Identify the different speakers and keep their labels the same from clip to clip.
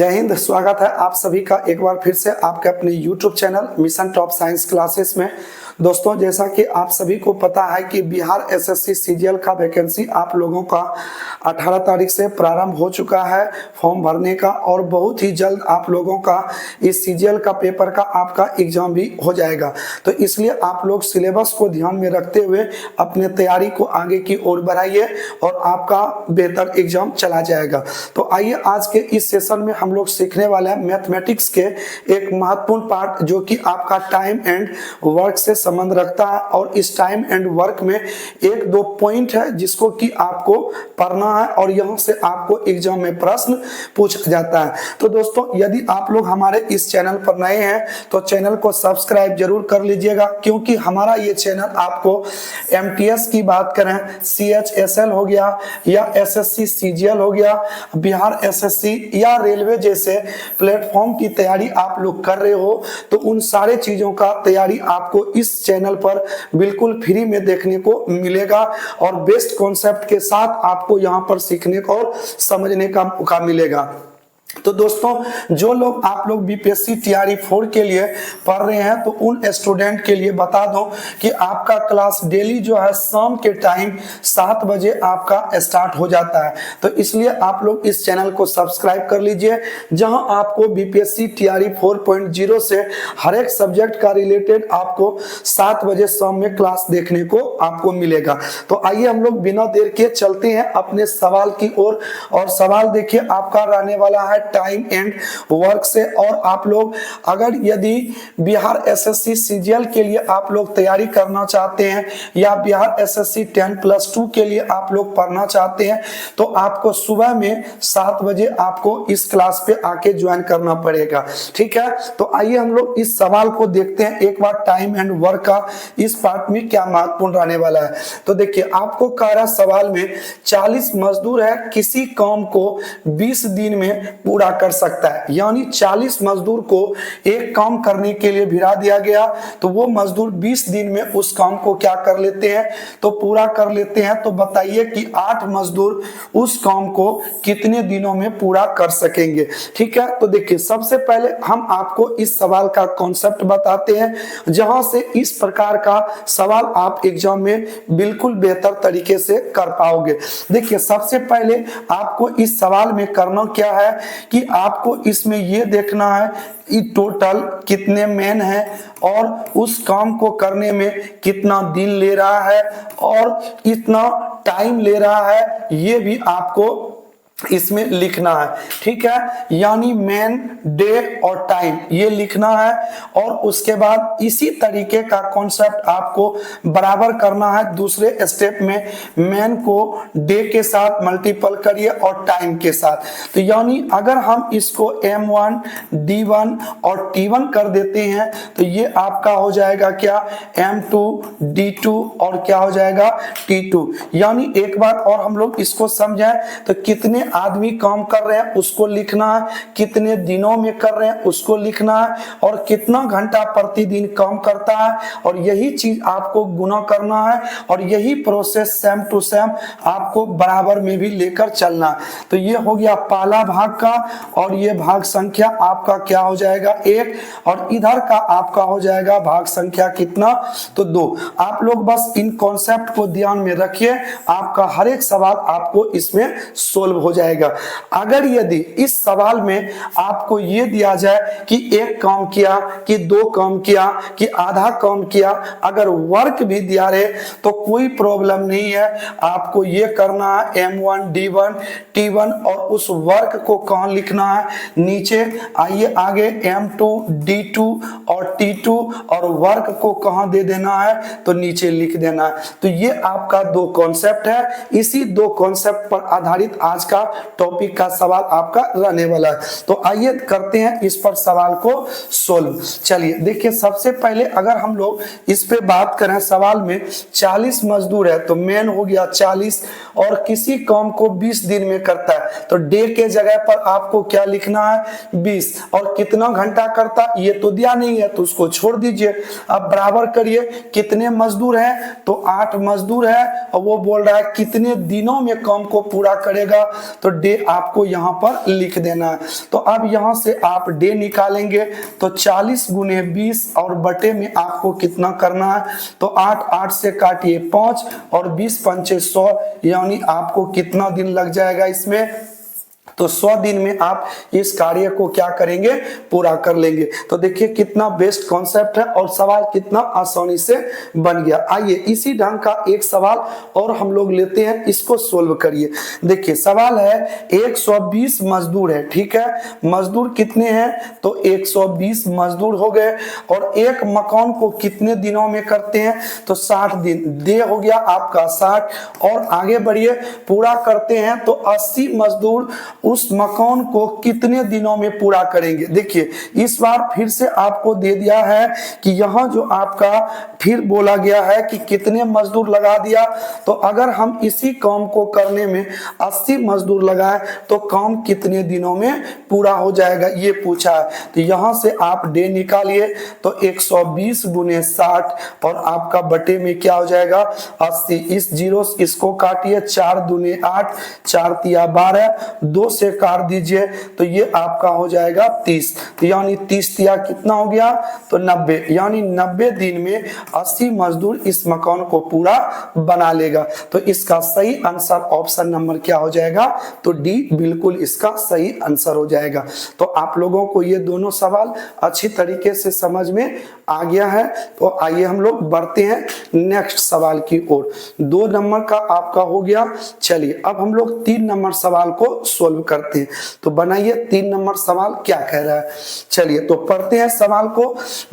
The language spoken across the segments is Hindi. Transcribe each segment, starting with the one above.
Speaker 1: जय हिंद। स्वागत है आप सभी का एक बार फिर से आपके अपने YouTube channel mission top science classes में। दोस्तों, जैसा कि आप सभी को पता है कि बिहार एसएससी सीजीएल का वैकेंसी आप लोगों का 18 तारीख से प्रारंभ हो चुका है फॉर्म भरने का, और बहुत ही जल्द आप लोगों का इस सीजीएल का पेपर का आपका एग्जाम भी हो जाएगा। तो इसलिए आप लोग सिलेबस को ध्यान में रखते हुए अपने तैयारी को आगे की ओर बढ़ाइए और आपका बेहतर एग्जाम चला जाएगा। तो आइए आज के इस सेशन में हम लोग सीखने वाले हैं मैथमेटिक्स के एक महत्वपूर्ण पार्ट जो कि आपका टाइम एंड वर्क से संबंध रखता है। और इस टाइम एंड वर्क में एक दो पॉइंट है जिसको कि आपको पढ़ना है और यहां से आपको एग्जाम में प्रश्न पूछा जाता है। तो दोस्तों, यदि आप लोग हमारे इस चैनल पर नए हैं तो चैनल को सब्सक्राइब जरूर कर लीजिएगा, क्योंकि हमारा ये चैनल आपको एमटीएस की बात करें, सीएचएसएल हो गया या एसएससी सीजीएल हो गया, बिहार एसएससी या रेलवे जैसे प्लेटफॉर्म की तैयारी आप लोग कर रहे हो तो उन सारे चीजों का तैयारी आपको इस चैनल पर बिल्कुल फ्री में देखने को मिलेगा और बेस्ट कॉन्सेप्ट के साथ आपको यहां पर सीखने को और समझने का मौका मिलेगा। तो दोस्तों, जो लोग आप लोग बीपीएससी टीआरई 4 के लिए पढ़ रहे हैं तो उन स्टूडेंट के लिए बता दूं कि आपका क्लास डेली जो है शाम के टाइम 7 बजे आपका स्टार्ट हो जाता है। तो इसलिए आप लोग इस चैनल को सब्सक्राइब कर लीजिए, जहां आपको बीपीएससी टीआरई 4.0 से हर एक सब्जेक्ट का रिलेटेड आपको 7 बजे शाम में क्लास देखने को आपको मिलेगा। तो आइए हम लोग बिना देर के चलते हैं अपने सवाल की ओर। और सवाल देखिए आपका रहने वाला है टाइम एंड वर्क से। और आप लोग अगर यदि बिहार एसएससी सीजीएल के लिए आप लोग तैयारी करना चाहते हैं या बिहार एसएससी 10+2 के लिए आप लोग पढ़ना चाहते हैं तो आपको सुबह में 7 बजे आपको इस क्लास पे आके ज्वाइन करना पड़ेगा। ठीक है, तो आइए हम लोग इस सवाल को देखते हैं एक बार टाइम एंड वर्क का इस पार्ट में क्या महत्वपूर्ण रहने वाला है। तो देखिए आपको कह रहा सवाल में 40 मजदूर है, किसी काम को 20 दिन में पूरा कर सकता है। यानी 40 मजदूर को एक काम करने के लिए भिड़ा दिया गया तो वो मजदूर 20 दिन में उस काम को क्या कर लेते हैं तो पूरा कर लेते हैं। तो बताइए कि 8 मजदूर उस काम को कितने दिनों में पूरा कर सकेंगे। ठीक है, तो देखिए सबसे पहले हम आपको इस सवाल का कॉन्सेप्ट बताते हैं, जहां से इस प्रकार का सवाल आप एग्जाम में बिल्कुल बेहतर तरीके से कर पाओगे। देखिए सबसे पहले आपको इस सवाल में करना क्या है कि आपको इसमें यह देखना है कि टोटल कितने मैन है और उस काम को करने में कितना दिन ले रहा है और इतना टाइम ले रहा है, ये भी आपको इसमें लिखना है। ठीक है, यानी मैन, डे और टाइम ये लिखना है। और उसके बाद इसी तरीके का कॉन्सेप्ट आपको बराबर करना है दूसरे स्टेप में। मैन को डे के साथ मल्टीपल करिए और टाइम के साथ। तो यानी अगर हम इसको M1, D1 और T1 कर देते हैं तो ये आपका हो जाएगा क्या M2, D2 और क्या हो जाएगा T2। यानी एक बार और हम लोग इसको समझें तो कितने आदमी काम कर रहे हैं उसको लिखना है, कितने दिनों में कर रहे हैं उसको लिखना है और कितना घंटा प्रतिदिन काम करता है, और यही चीज आपको गुना करना है और यही प्रोसेस सेम टू सेम आपको बराबर में भी लेकर चलना है। तो ये हो गया पहला भाग का, और ये भाग संख्या आपका क्या हो जाएगा 1, और इधर का आपका हो जाएगा भाग संख्या कितना तो 2। आप लोग बस इन कॉन्सेप्ट को ध्यान में रखिए, आपका हर एक सवाल आपको इसमें सोल्व हो जाएगा। अगर यदि इस सवाल में आपको यह दिया जाए कि एक काम किया कि 2 काम किया कि आधा काम किया, अगर वर्क भी दिया रहे तो कोई प्रॉब्लम नहीं है। आपको यह करना है M1, D1, T1 और उस वर्क को कहां लिखना है नीचे। आइए आगे M2, D2 और T2 और वर्क को कहां दे देना है तो नीचे लिख देना है। तो ये आपका 2 कॉन्सेप्ट है, इसी 2 कॉन्सेप्ट पर आधारित आज का टॉपिक का सवाल आपका रहने वाला है। तो आइए करते हैं इस पर सवाल को सोल्व। चलिए देखिए सबसे पहले अगर हम लोग इस पे बात करें, सवाल में 40 मजदूर है तो मैन हो गया 40 और किसी काम को 20 दिन में करता है तो डे के जगह पर आपको क्या लिखना है 20, और कितना घंटा करता ये तो दिया नहीं है तो उसको छोड़ दीजिए। अब बराबर करिए कितने मजदूर हैं तो 8 मजदूर है और वो बोल रहा है कितने दिनों में काम को पूरा करेगा तो डे आपको यहाँ पर लिख देना है। तो अब यहाँ से आप डे निकालेंगे तो 40 गुने 20 और बटे में आपको कितना करना है, तो 8 8 से काटिए 5 और 20 पंचे 100, यानी आपको कितना दिन लग जाएगा इसमें, तो 100 दिन में आप इस कार्य को क्या करेंगे, पूरा कर लेंगे। तो देखिए कितना बेस्ट कॉन्सेप्ट है और सवाल कितना आसानी से बन गया। आइए इसी ढंग का एक सवाल और हम लोग लेते हैं, इसको सोल्व करिए। देखिए सवाल है 120 मजदूर है, ठीक है, मजदूर कितने हैं, तो 120 मजदूर हो गए और एक मकान को कितने दिनों में करते हैं, तो 60 दिन। दे हो गया आपका 60 और आगे बढ़िए, पूरा करते हैं तो 80 मजदूर उस मकान को कितने दिनों में पूरा करेंगे। देखिए इस बार फिर से आपको दे दिया है कि यहाँ जो आपका फिर बोला गया है कि कितने मजदूर लगा दिया, तो अगर हम इसी काम को करने में 80 मजदूर लगाए तो काम कितने दिनों में पूरा हो जाएगा, ये पूछा है। तो यहाँ से आप डे निकालिए तो 120 गुने 60 और आपका बटे में क्या हो जाएगा 80। इस जीरो इसको काटिए, 4 दूने 8, 4 तिया 12, 2 से काट दीजिए तो ये आपका हो जाएगा 30। तो यानी 30 तिया कितना हो गया, तो 90, यानी 90 दिन में 80 मजदूर इस मकान को पूरा बना लेगा। तो इसका सही आंसर ऑप्शन नंबर क्या हो जाएगा, तो डी बिल्कुल इसका सही आंसर हो जाएगा। तो आप लोगों को ये दोनों सवाल अच्छी तरीके से समझ में आ गया है। तो आइए हम लोग बढ़ते हैं नेक्स्ट सवाल की ओर। 2 नंबर का आपका हो गया। चलिए अब हम लोग 3 नंबर सवाल को सोल्व करते हैं। तो बनाइए 3 नंबर सवाल क्या कह रहा है। चलिए तो पढ़ते हैं सवाल को।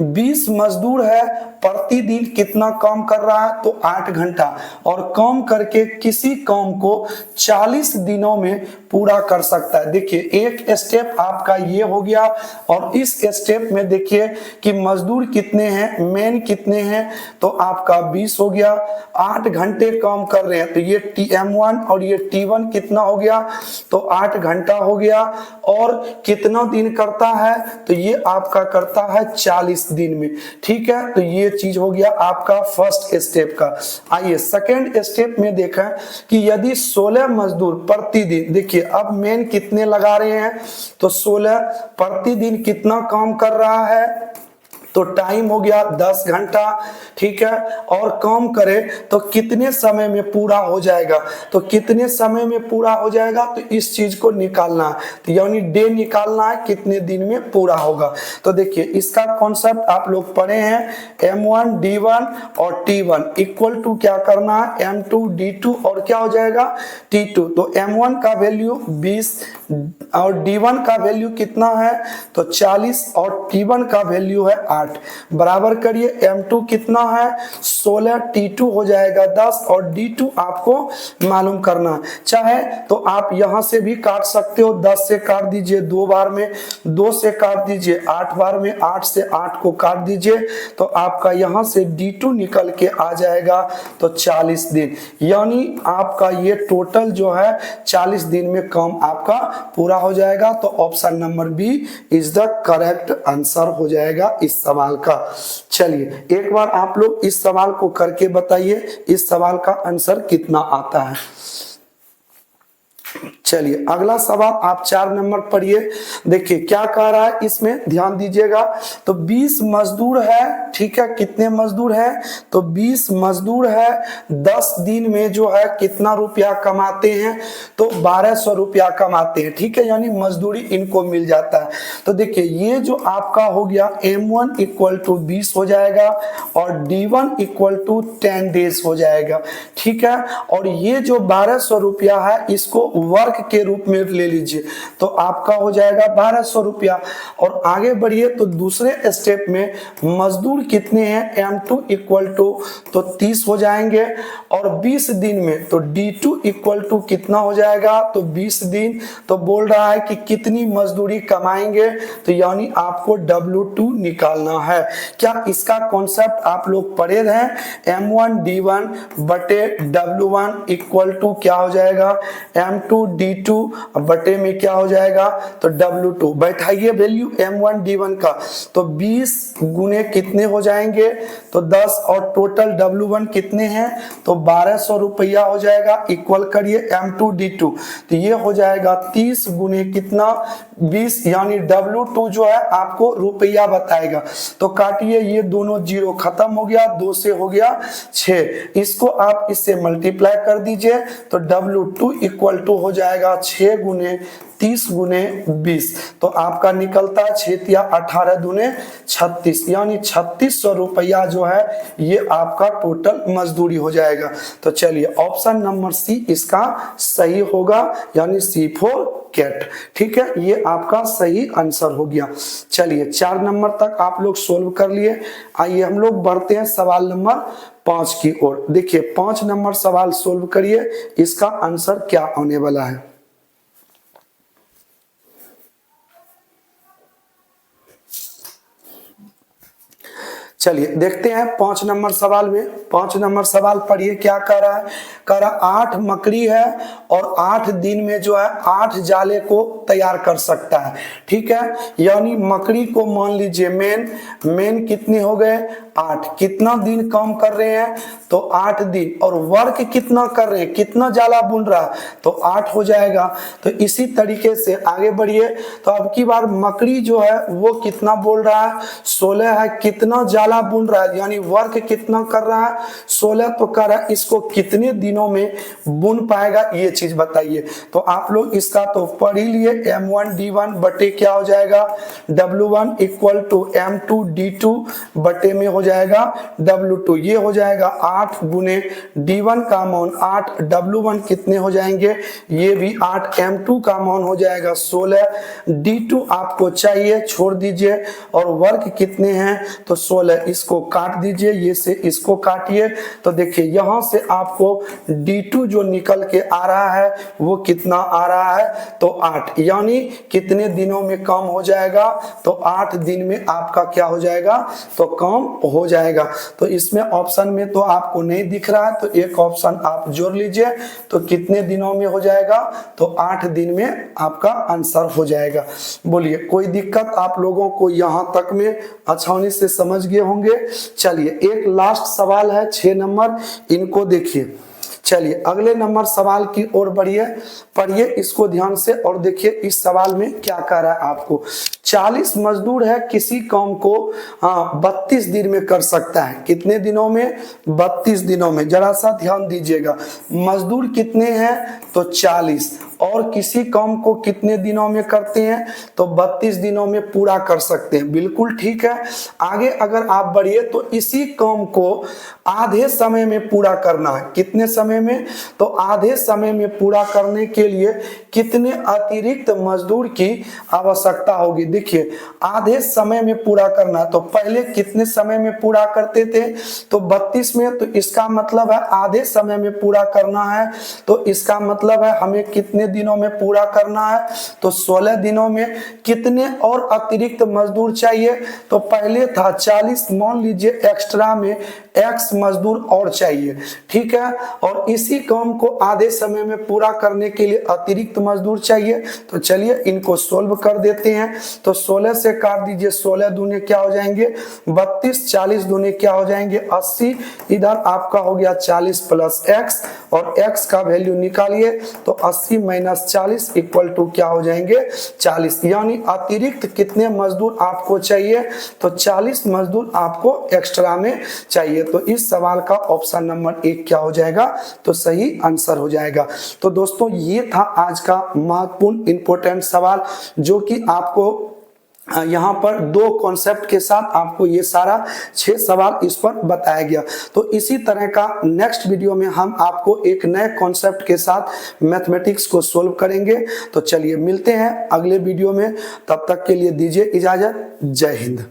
Speaker 1: 20 मजदूर है, प्रतिदिन कितना काम कर रहा है, तो 8 घंटा, और काम करके किसी काम को 40 दिनों में पूरा कर सकता है। देखिए एक स्टेप आपका ये हो गया और इस स्टेप में देखिए कि मजदूर कितने हैं, मैन कितने हैं, तो आपका 20 हो गया। 8 घंटे काम कर रहे हैं तो ये M1 और ये T1 कितना हो गया, तो 8 घंटा हो गया। और कितना दिन करता है, तो ये आपका करता है 40 दिन में, ठीक है। तो ये चीज हो गया आपका फर्स्ट स्टेप का। आइए सेकेंड स्टेप में देखें कि यदि 16 मजदूर प्रतिदिन, देखिए अब मेन कितने लगा रहे हैं, तो 16 प्रतिदिन कितना काम कर रहा है, तो टाइम हो गया 10 घंटा, ठीक है। और काम करे तो कितने समय में पूरा हो जाएगा, तो कितने समय में पूरा हो जाएगा, तो इस चीज को निकालना है। तो यानी डे निकालना है कितने दिन में पूरा होगा। तो देखिए इसका कॉन्सेप्ट आप लोग पढ़े हैं, M1 D1 और T1 इक्वल टू क्या करना है, M2 D2 और क्या हो जाएगा T2। तो M1 का वैल्यू 20 और D1 का वैल्यू कितना है, तो 40 और T1 का वैल्यू है 8। बराबर करिए, M2 कितना है 16, T2 हो जाएगा 10 और D2 आपको मालूम करना है। चाहे तो आप यहां से भी काट सकते हो, 10 से काट दीजिए 2 बार में, 2 से काट दीजिए 8 बार में, 8 से 8 को काट दीजिए तो आपका यहां से D2 निकल के आ जाएगा तो 40 दिन। यानी आपका ये टोटल जो है 40 दिन में काम आपका पूरा हो जाएगा। तो option number B is the correct answer हो जाएगा इस सवाल का। चलिए एक बार आप लोग इस सवाल को करके बताइए इस सवाल का आंसर कितना आता है। चलिए अगला सवाल आप 4 नंबर पढ़िए। देखिए क्या कह रहा है इसमें, ध्यान दीजिएगा। तो 20 मजदूर है, ठीक है, कितने मजदूर है, तो 20 मजदूर है, 10 दिन में जो है कितना रुपया कमाते हैं, तो 1200 रुपया कमाते हैं, ठीक है, यानी मजदूरी इनको मिल जाता है। तो देखिए ये जो आपका हो गया M1 इक्वल टू 20 हो जाएगा और D1 इक्वल टू 10 डेज हो जाएगा, ठीक है। और ये जो 1200 रुपया है इसको वर्क के रूप में ले लीजिए तो आपका हो जाएगा 1200 रुपया। और आगे बढ़िए तो दूसरे स्टेप में मजदूर कितने हैं, M2 इक्वल टू तो 30 हो जाएंगे और 20 दिन में तो D2 इक्वल टू कितना हो जाएगा, तो 20 दिन। तो बोल रहा है कि कितनी मजदूरी कमाएंगे, तो यानी आपको W2 निकालना है। क्या इसका कॉन्सेप्ट आप लोग पढ़े हैं, M1 D1 बटे W1 इक्वल टू क्या हो जाएगा, M2 D D2 बटे में क्या हो जाएगा, तो W2 बैठाइए वैल्यू M1 D1 का, तो 20 गुने कितने हो जाएंगे, तो 10 और टोटल W1 कितने हैं, तो 1200 रुपया हो जाएगा। इक्वल करिए M2 D2, तो ये हो जाएगा 30 गुने कितना, 20, यानी W2 जो है आपको रुपया बताएगा। तो काटिए, ये दोनों जीरो खत्म हो गया, 2 से हो गया 6, इसको आप इससे मल्टीप्लाई कर दीजिए, तो W2 इक्वल टू हो जाएगा 6 गुने 30 गुने 20, तो आपका निकलता है 6 या 18 दुने 36, यानी 3600 रुपया जो है ये आपका टोटल मजदूरी हो जाएगा। तो चलिए ऑप्शन नंबर सी इसका सही होगा, यानी C4 कैट। ठीक है, ये आपका सही आंसर हो गया। चलिए 4 नंबर तक आप लोग सोल्व कर लिए। आइए हम लोग बढ़ते हैं सवाल नंबर 5 की ओर। देखिए 5 नंबर सवाल सोल्व करिए, इसका आंसर क्या होने वाला है। चलिए देखते हैं 5 नंबर सवाल में। 5 नंबर सवाल पढ़िए क्या कह रहा है, कह रहा 8 मकड़ी है और 8 दिन में जो है 8 जाले को तैयार कर सकता है। ठीक है, यानी मकड़ी को मान लीजिए मेन कितने हो गए 8, कितना दिन काम कर रहे हैं, तो 8 दिन, और वर्क कितना कर रहे हैं, कितना जाला बुन रहा है, तो 8 हो जाएगा। तो इसी तरीके से आगे बढ़िए, तो अब की बार मकड़ी जो है वो कितना बोल रहा है, 16 है, कितना जाला बुन रहा है, यानी वर्क कितना कर रहा है 16, तो कर रहा है, इसको कितने दिनों में बुन पाएगा ये चीज बताइए। तो आप लोग इसका तो पढ़ ही लिए, M1 D1 बटे क्या हो जाएगा, W1 equal to M2 D2 बटे में हो जाएगा W2, ये हो जाएगा 8 गुने D1 का मान 8, W1 कितने हो जाएंगे, ये भी 8, M2 का मान हो जाएगा 16, D2 आपको चाहिए छोड़ दीजिए, और वर्क कितने हैं, तो 16, इसको काट दीजिए, ये से इसको काटिए, तो देखिए यहां से आपको D2 जो निकल के आ रहा है वो कितना आ रहा है, तो 8, यानी कितने दिनों में काम हो जाएगा, तो 8 दिन में आपका क्या हो जाएगा, तो काम हो जाएगा। तो इसमें ऑप्शन में तो आपको नहीं दिख रहा है, तो एक ऑप्शन आप जोड़ लीजिए, तो कितने दिनों में हो जाएगा, तो 8 दिन में आपका आंसर हो जाएगा। बोलिए कोई दिक्कत आप लोगों को यहां तक में आसानी से समझ गए होंगे। चलिए एक लास्ट सवाल है 6 नंबर, इनको देखिए। चलिए अगले नंबर सवाल की ओर बढ़िए, पढ़िए इसको ध्यान से और देखिए इस सवाल में क्या कह रहा है आपको। 40 मजदूर है, किसी काम को 32 दिन में कर सकता है, कितने दिनों में, 32 दिनों में। जरा सा ध्यान दीजिएगा, मजदूर कितने हैं, तो 40, और किसी काम को कितने दिनों में करते हैं, तो 32 दिनों में पूरा कर सकते हैं, बिल्कुल ठीक है। आगे अगर आप बढ़िए तो इसी काम को आधे समय में पूरा करना है, कितने समय में, तो आधे समय में पूरा करने के लिए कितने अतिरिक्त मजदूर की आवश्यकता होगी। देखिए आधे समय में पूरा करना, तो पहले कितने समय में पूरा करते थे, तो 32 में, तो इसका मतलब है आधे समय में पूरा करना है, तो इसका मतलब है हमें कितने दिनों में पूरा करना है, तो 16 दिनों में। कितने और अतिरिक्त मजदूर चाहिए, तो पहले था 40, मान लीजिए एक्स्ट्रा में X मजदूर और चाहिए, ठीक है, और इसी काम को आधे समय में पूरा करने के लिए अतिरिक्त मजदूर चाहिए। तो चलिए इनको सोल्व कर देते हैं, तो 16 से काट दीजिए, 16 दूने क्या हो जाएंगे 32, 40 दूने क्या हो जाएंगे 80, इधर आपका हो गया 40 प्लस X, और X का वैल्यू निकालिए, तो 80 माइनस 40 इक्वल टू क्या हो जाएंगे 40, यानी अतिरिक्त कितने मजदूर आपको चाहिए, तो 40 मजदूर आपको एक्स्ट्रा में चाहिए। तो इस सवाल का ऑप्शन नंबर 1 क्या हो जाएगा, तो सही आंसर हो जाएगा। तो दोस्तों ये था आज का महत्वपूर्ण इंपॉर्टेंट सवाल, जो कि आपको यहाँ पर 2 कॉन्सेप्ट के साथ आपको ये सारा 6 सवाल इस पर बताया गया। तो इसी तरह का नेक्स्ट वीडियो में हम आपको एक नए कॉन्सेप्ट के साथ मैथमेटिक्स को सोल्व करेंगे। तो चलिए मिलते हैं अगले वीडियो में, तब तक के लिए दीजिए इजाजत। जय हिंद।